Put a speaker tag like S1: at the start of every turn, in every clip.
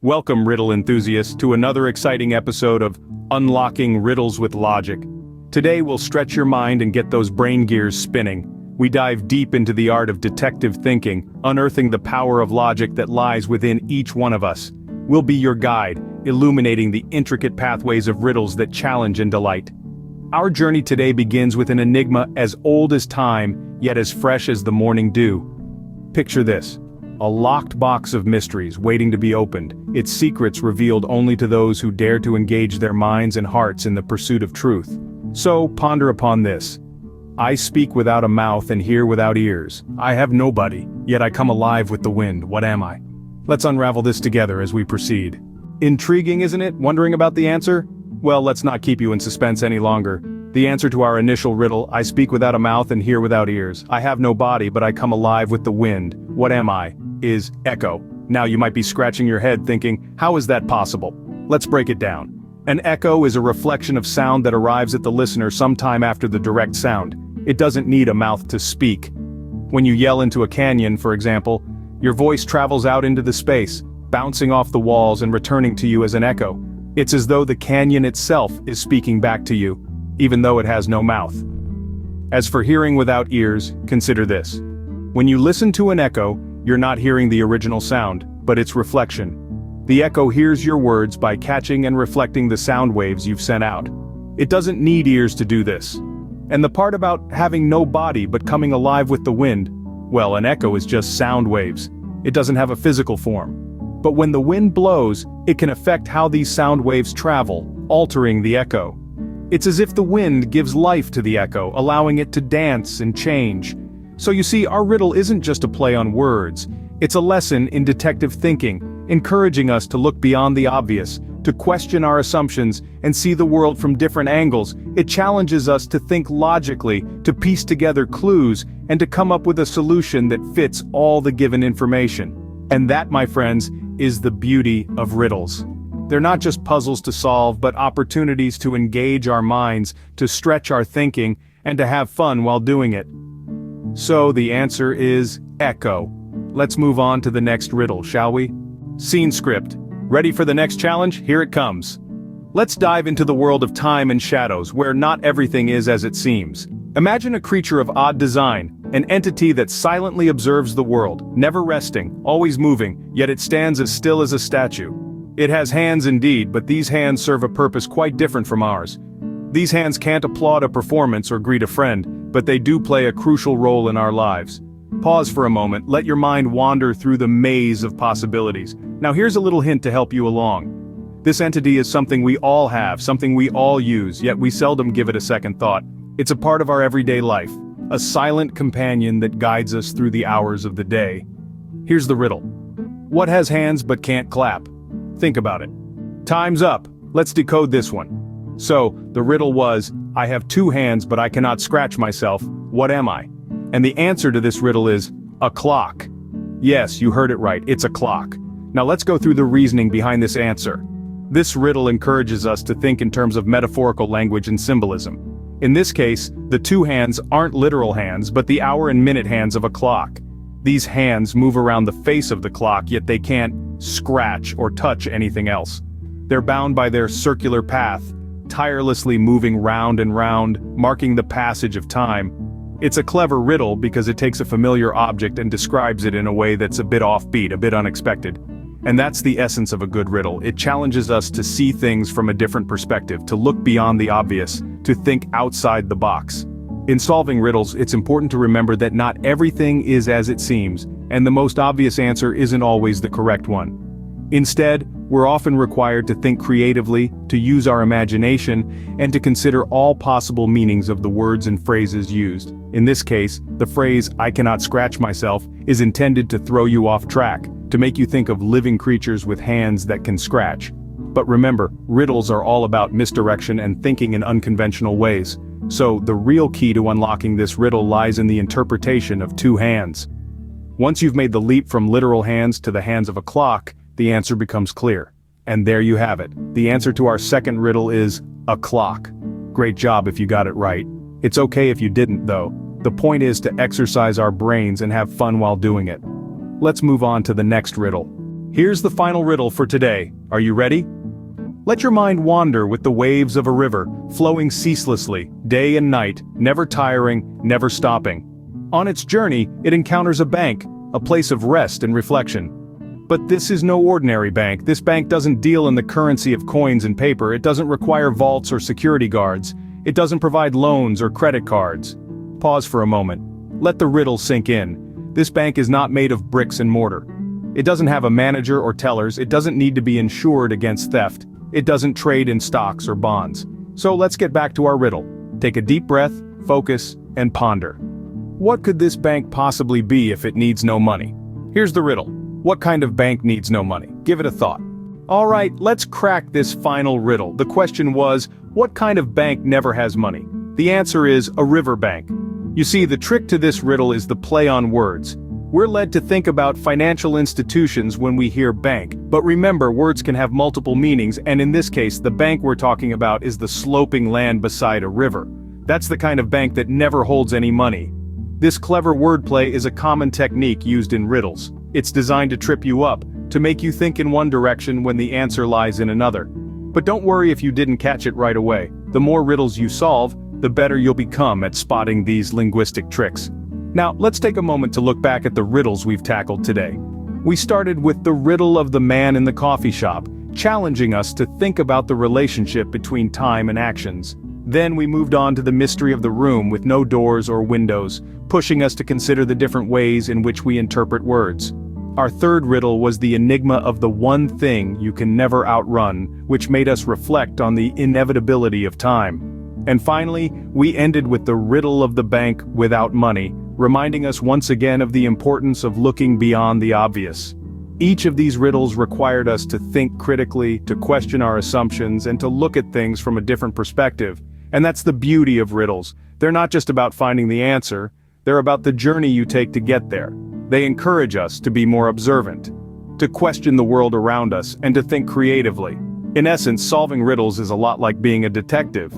S1: Welcome, riddle enthusiasts, to another exciting episode of Unlocking Riddles with Logic. Today we'll stretch your mind and get those brain gears spinning. We dive deep into the art of detective thinking, unearthing the power of logic that lies within each one of us. We'll be your guide, illuminating the intricate pathways of riddles that challenge and delight. Our journey today begins with an enigma as old as time, yet as fresh as the morning dew. Picture this. A locked box of mysteries waiting to be opened, its secrets revealed only to those who dare to engage their minds and hearts in the pursuit of truth. So, ponder upon this. I speak without a mouth and hear without ears. I have nobody, yet I come alive with the wind. What am I? Let's unravel this together as we proceed. Intriguing, isn't it? Wondering about the answer? Well, let's not keep you in suspense any longer. The answer to our initial riddle, I speak without a mouth and hear without ears. I have no body, but I come alive with the wind. What am I? Is echo. Now you might be scratching your head thinking, how is that possible? Let's break it down. An echo is a reflection of sound that arrives at the listener sometime after the direct sound. It doesn't need a mouth to speak. When you yell into a canyon, for example, your voice travels out into the space, bouncing off the walls and returning to you as an echo. It's as though the canyon itself is speaking back to you, even though it has no mouth. As for hearing without ears, consider this. When you listen to an echo, you're not hearing the original sound, but its reflection. The echo hears your words by catching and reflecting the sound waves you've sent out. It doesn't need ears to do this. And the part about having no body but coming alive with the wind, well, an echo is just sound waves. It doesn't have a physical form. But when the wind blows, it can affect how these sound waves travel, altering the echo. It's as if the wind gives life to the echo, allowing it to dance and change. So you see, our riddle isn't just a play on words. It's a lesson in detective thinking, encouraging us to look beyond the obvious, to question our assumptions, and see the world from different angles. It challenges us to think logically, to piece together clues, and to come up with a solution that fits all the given information. And that, my friends, is the beauty of riddles. They're not just puzzles to solve, but opportunities to engage our minds, to stretch our thinking, and to have fun while doing it. So the answer is echo. Let's move on to the next riddle, shall we? Scene script. Ready for the next challenge? Here it comes. Let's dive into the world of time and shadows, where not everything is as it seems. Imagine a creature of odd design, an entity that silently observes the world, never resting, always moving, yet it stands as still as a statue. It has hands indeed, but these hands serve a purpose quite different from ours. These hands can't applaud a performance or greet a friend, but they do play a crucial role in our lives. Pause for a moment, let your mind wander through the maze of possibilities. Now here's a little hint to help you along. This entity is something we all have, something we all use, yet we seldom give it a second thought. It's a part of our everyday life, a silent companion that guides us through the hours of the day. Here's the riddle. What has hands but can't clap? Think about it. Time's up. Let's decode this one. So, the riddle was, I have two hands but I cannot scratch myself. What am I? And the answer to this riddle is, a clock. Yes, you heard it right, it's a clock. Now let's go through the reasoning behind this answer. This riddle encourages us to think in terms of metaphorical language and symbolism. In this case, the two hands aren't literal hands but the hour and minute hands of a clock. These hands move around the face of the clock, yet they can't scratch or touch anything else. They're bound by their circular path, tirelessly moving round and round, marking the passage of time. It's a clever riddle because it takes a familiar object and describes it in a way that's a bit offbeat, a bit unexpected. And that's the essence of a good riddle. It challenges us to see things from a different perspective, to look beyond the obvious, to think outside the box. In solving riddles, it's important to remember that not everything is as it seems, and the most obvious answer isn't always the correct one. Instead, we're often required to think creatively, to use our imagination, and to consider all possible meanings of the words and phrases used. In this case, the phrase, I cannot scratch myself, is intended to throw you off track, to make you think of living creatures with hands that can scratch. But remember, riddles are all about misdirection and thinking in unconventional ways. So, the real key to unlocking this riddle lies in the interpretation of two hands. Once you've made the leap from literal hands to the hands of a clock, the answer becomes clear. And there you have it. The answer to our second riddle is a clock. Great job if you got it right. It's okay if you didn't, though. The point is to exercise our brains and have fun while doing it. Let's move on to the next riddle. Here's the final riddle for today. Are you ready? Let your mind wander with the waves of a river, flowing ceaselessly, day and night, never tiring, never stopping. On its journey, it encounters a bank, a place of rest and reflection. But this is no ordinary bank. This bank doesn't deal in the currency of coins and paper. It doesn't require vaults or security guards. It doesn't provide loans or credit cards. Pause for a moment. Let the riddle sink in. This bank is not made of bricks and mortar. It doesn't have a manager or tellers. It doesn't need to be insured against theft. It doesn't trade in stocks or bonds. So let's get back to our riddle. Take a deep breath, focus, and ponder. What could this bank possibly be if it needs no money? Here's the riddle. What kind of bank needs no money? Give it a thought. All right, let's crack this final riddle. The question was, what kind of bank never has money? The answer is a river bank. You see, the trick to this riddle is the play on words. We're led to think about financial institutions when we hear bank, but remember, words can have multiple meanings, and in this case, the bank we're talking about is the sloping land beside a river. That's the kind of bank that never holds any money. This clever wordplay is a common technique used in riddles. It's designed to trip you up, to make you think in one direction when the answer lies in another. But don't worry if you didn't catch it right away. The more riddles you solve, the better you'll become at spotting these linguistic tricks. Now, let's take a moment to look back at the riddles we've tackled today. We started with the riddle of the man in the coffee shop, challenging us to think about the relationship between time and actions. Then we moved on to the mystery of the room with no doors or windows, pushing us to consider the different ways in which we interpret words. Our third riddle was the enigma of the one thing you can never outrun, which made us reflect on the inevitability of time. And finally, we ended with the riddle of the bank without money, reminding us once again of the importance of looking beyond the obvious. Each of these riddles required us to think critically, to question our assumptions, and to look at things from a different perspective. And that's the beauty of riddles. They're not just about finding the answer, they're about the journey you take to get there. They encourage us to be more observant, to question the world around us, and to think creatively. In essence, solving riddles is a lot like being a detective.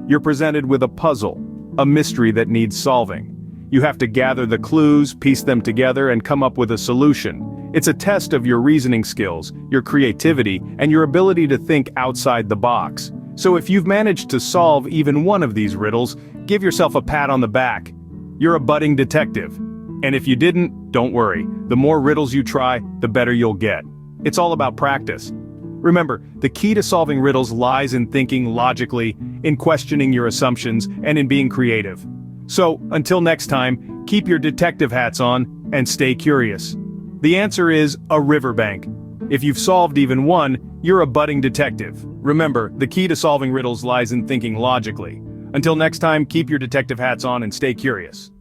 S1: You're presented with a puzzle, a mystery that needs solving. You have to gather the clues, piece them together, and come up with a solution. It's a test of your reasoning skills, your creativity, and your ability to think outside the box. So if you've managed to solve even one of these riddles, give yourself a pat on the back. You're a budding detective. And if you didn't, don't worry. The more riddles you try, the better you'll get. It's all about practice. Remember, the key to solving riddles lies in thinking logically, in questioning your assumptions, and in being creative. So, until next time, keep your detective hats on, and stay curious. The answer is a riverbank. If you've solved even one, you're a budding detective. Remember, the key to solving riddles lies in thinking logically. Until next time, keep your detective hats on and stay curious.